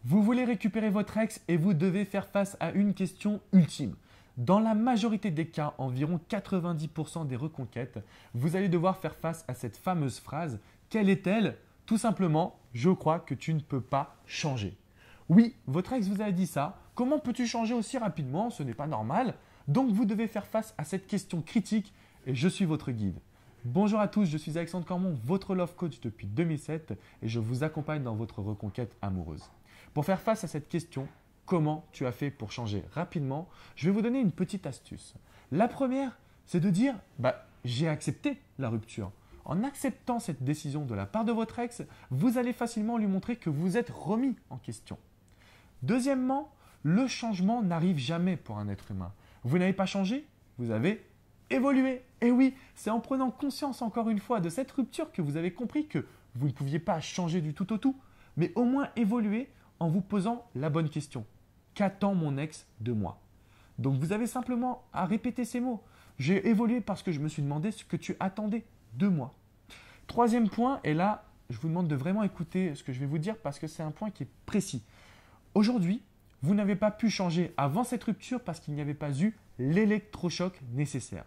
Vous voulez récupérer votre ex et vous devez faire face à une question ultime. Dans la majorité des cas, environ 90% des reconquêtes, vous allez devoir faire face à cette fameuse phrase. Quelle est-elle? Tout simplement, je crois que tu ne peux pas changer. Oui, votre ex vous a dit ça. Comment peux-tu changer aussi rapidement? Ce n'est pas normal. Donc vous devez faire face à cette question critique et je suis votre guide. Bonjour à tous, je suis Alexandre Cormon, votre love coach depuis 2007 et je vous accompagne dans votre reconquête amoureuse. Pour faire face à cette question, comment tu as fait pour changer rapidement, je vais vous donner une petite astuce. La première, c'est de dire j'ai accepté la rupture. En acceptant cette décision de la part de votre ex, vous allez facilement lui montrer que vous êtes remis en question. Deuxièmement, le changement n'arrive jamais pour un être humain. Vous n'avez pas changé, vous avez évolué. Et oui, c'est en prenant conscience encore une fois de cette rupture que vous avez compris que vous ne pouviez pas changer du tout au tout, mais au moins évoluer en vous posant la bonne question. Qu'attend mon ex de moi? Donc vous avez simplement à répéter ces mots. J'ai évolué parce que je me suis demandé ce que tu attendais de moi. Troisième point, et là, je vous demande de vraiment écouter ce que je vais vous dire parce que c'est un point qui est précis. Aujourd'hui, vous n'avez pas pu changer avant cette rupture parce qu'il n'y avait pas eu l'électrochoc nécessaire.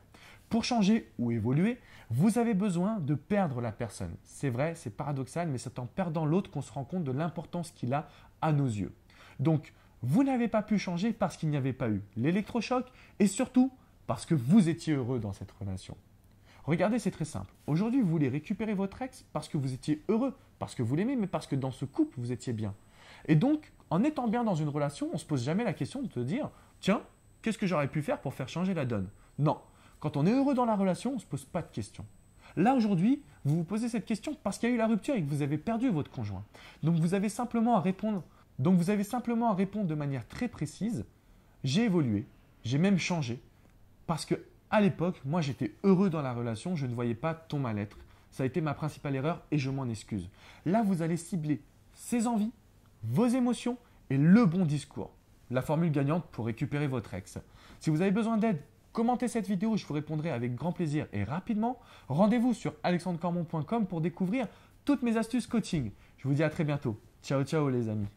Pour changer ou évoluer, vous avez besoin de perdre la personne. C'est vrai, c'est paradoxal, mais c'est en perdant l'autre qu'on se rend compte de l'importance qu'il a à nos yeux. Donc, vous n'avez pas pu changer parce qu'il n'y avait pas eu l'électrochoc et surtout parce que vous étiez heureux dans cette relation. Regardez, c'est très simple. Aujourd'hui, vous voulez récupérer votre ex parce que vous étiez heureux, parce que vous l'aimez, mais parce que dans ce couple, vous étiez bien. Et donc, en étant bien dans une relation, on ne se pose jamais la question de se dire « Tiens, qu'est-ce que j'aurais pu faire pour faire changer la donne ?» Non. Quand on est heureux dans la relation, on ne se pose pas de questions. Là, aujourd'hui, vous vous posez cette question parce qu'il y a eu la rupture et que vous avez perdu votre conjoint. Donc, vous avez simplement à répondre de manière très précise « J'ai évolué, j'ai même changé parce que à l'époque, moi, j'étais heureux dans la relation, je ne voyais pas ton mal-être. Ça a été ma principale erreur et je m'en excuse. » Là, vous allez cibler ses envies, vos émotions et le bon discours. La formule gagnante pour récupérer votre ex. Si vous avez besoin d'aide, commentez cette vidéo, je vous répondrai avec grand plaisir et rapidement. Rendez-vous sur alexandrecormon.com pour découvrir toutes mes astuces coaching. Je vous dis à très bientôt. Ciao, ciao les amis.